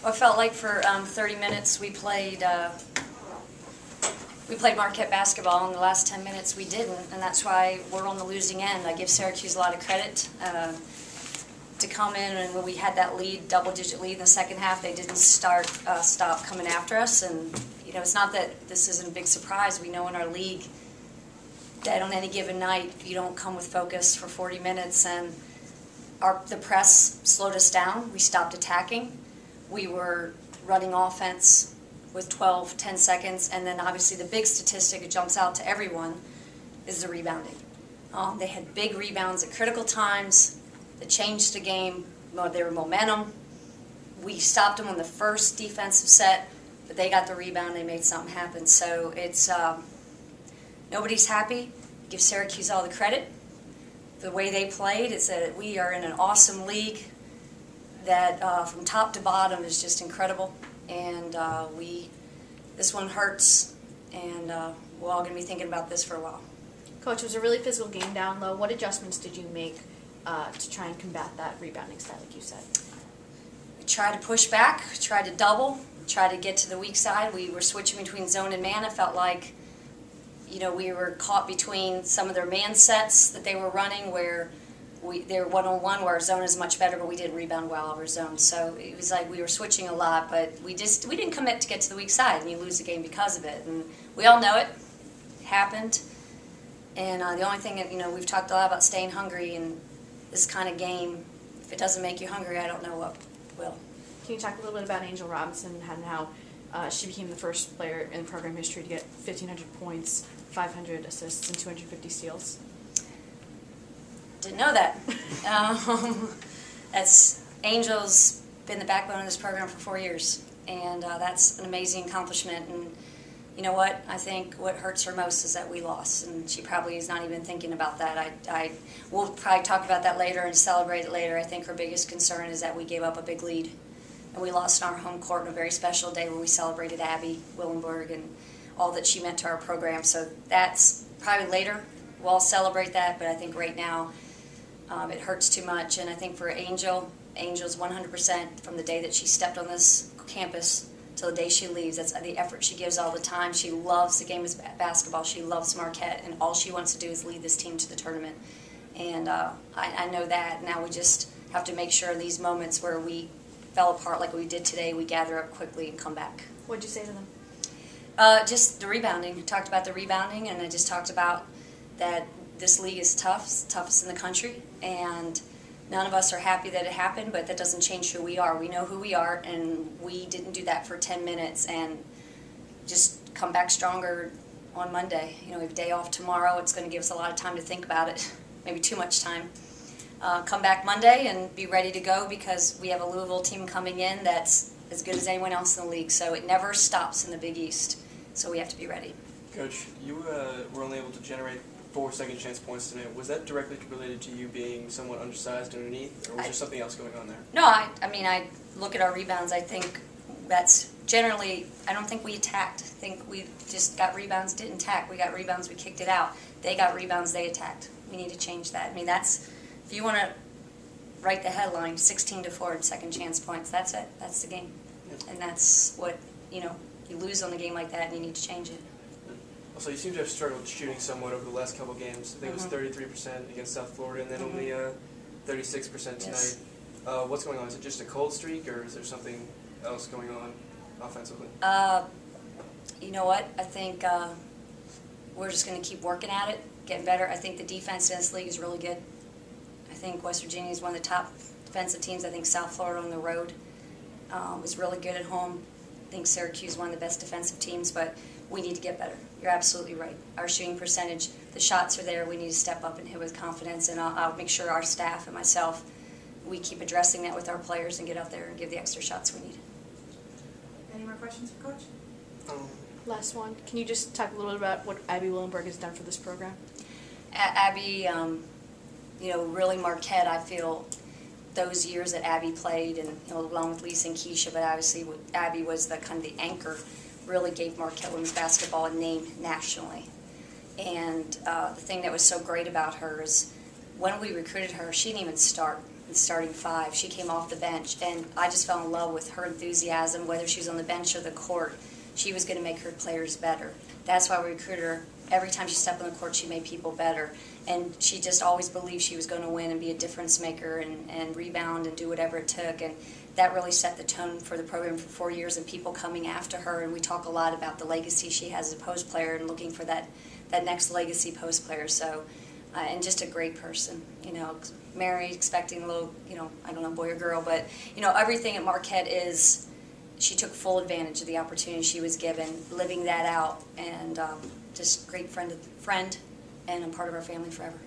Well, I felt like for 30 minutes we played Marquette basketball. In the last 10 minutes we didn't, and that's why we're on the losing end. I give Syracuse a lot of credit to come in, and when we had that lead, double-digit lead in the second half, they didn't stop coming after us. And you know, it's not that this isn't a big surprise. We know in our league that on any given night, if you don't come with focus for 40 minutes, and the press slowed us down, we stopped attacking. We were running offense with 10 seconds, and then obviously the big statistic that jumps out to everyone is the rebounding. They had big rebounds at critical times that changed the game. They were momentum. We stopped them on the first defensive set, but they got the rebound. They made something happen. So it's nobody's happy. Give Syracuse all the credit. The way they played, it's that we are in an awesome league that from top to bottom is just incredible. And this one hurts, and we're all going to be thinking about this for a while. Coach, it was a really physical game down low. What adjustments did you make to try and combat that rebounding style, like you said? We tried to push back, tried to double, tried to get to the weak side. We were switching between zone and man. It felt like, you know, we were caught between some of their man sets that they were running where they're one-on-one, where our zone is much better, but we didn't rebound well over zone. So it was like we were switching a lot, but we didn't commit to get to the weak side, and you lose the game because of it. And we all know it. It happened. And the only thing that, you know, we've talked a lot about staying hungry, and this kind of game, if it doesn't make you hungry, I don't know what will. Can you talk a little bit about Angel Robinson and how she became the first player in program history to get 1,500 points, 500 assists, and 250 steals? Didn't know that. Angel's been the backbone of this program for 4 years, and that's an amazing accomplishment. And you know what? I think what hurts her most is that we lost, and she probably is not even thinking about that. We'll probably talk about that later and celebrate it later. I think her biggest concern is that we gave up a big lead, and we lost on our home court on a very special day where we celebrated Abby Willenberg and all that she meant to our program. So that's probably later. We'll all celebrate that, but I think right now it hurts too much. And I think for Angel's 100% from the day that she stepped on this campus till the day she leaves. That's the effort she gives all the time. She loves the game of basketball. She loves Marquette, and all she wants to do is lead this team to the tournament. And I know that. Now we just have to make sure in these moments where we fell apart like we did today, we gather up quickly and come back. What did you say to them? Just the rebounding. I talked about the rebounding, and I just talked about that this league is tough. It's the toughest in the country, and none of us are happy that it happened, but that doesn't change who we are. We know who we are, and we didn't do that for 10 minutes, and just come back stronger on Monday. You know, we have a day off tomorrow. It's going to give us a lot of time to think about it, maybe too much time. Come back Monday and be ready to go, because we have a Louisville team coming in that's as good as anyone else in the league, so it never stops in the Big East, so we have to be ready. Coach, you were only able to generate 4 second chance points tonight. Was that directly related to you being somewhat undersized underneath, or was there something else going on there? No, I mean, I look at our rebounds. I think that's generally, I don't think we attacked. I think we just got rebounds, didn't attack. We got rebounds, we kicked it out. They got rebounds, they attacked. We need to change that. I mean, that's, if you want to write the headline, 16-4 in second chance points, that's it. That's the game. And that's what, you know, you lose on a game like that and you need to change it. Also, you seem to have struggled shooting somewhat over the last couple games. I think it was 33% against South Florida, and then only 36% tonight. Yes. What's going on? Is it just a cold streak, or is there something else going on offensively? You know what? I think we're just going to keep working at it, getting better. I think the defense in this league is really good. I think West Virginia is one of the top defensive teams. I think South Florida on the road is really good at home. I think Syracuse is one of the best defensive teams, but we need to get better. You're absolutely right. Our shooting percentage, the shots are there. We need to step up and hit with confidence, and I'll make sure our staff and myself, we keep addressing that with our players and get out there and give the extra shots we need. Any more questions for Coach? Last one. Can you just talk a little bit about what Abby Willenberg has done for this program? Abby, you know, really Marquette, I feel, those years that Abby played, and you know, along with Lisa and Keisha, but obviously Abby was the kind of the anchor, really gave Marquette women's basketball a name nationally. And the thing that was so great about her is when we recruited her, she didn't even start. I the starting five. She came off the bench, and I just fell in love with her enthusiasm, whether she was on the bench or the court. She was going to make her players better. That's why we recruited her. Every time she stepped on the court, she made people better. And she just always believed she was going to win and be a difference maker and rebound and do whatever it took. And that really set the tone for the program for 4 years and people coming after her. And we talk a lot about the legacy she has as a post player and looking for that next legacy post player. So, and just a great person, you know, married, expecting a little, you know, I don't know, boy or girl, but, you know, everything at Marquette is, she took full advantage of the opportunity she was given, living that out, and just great friend and a part of our family forever.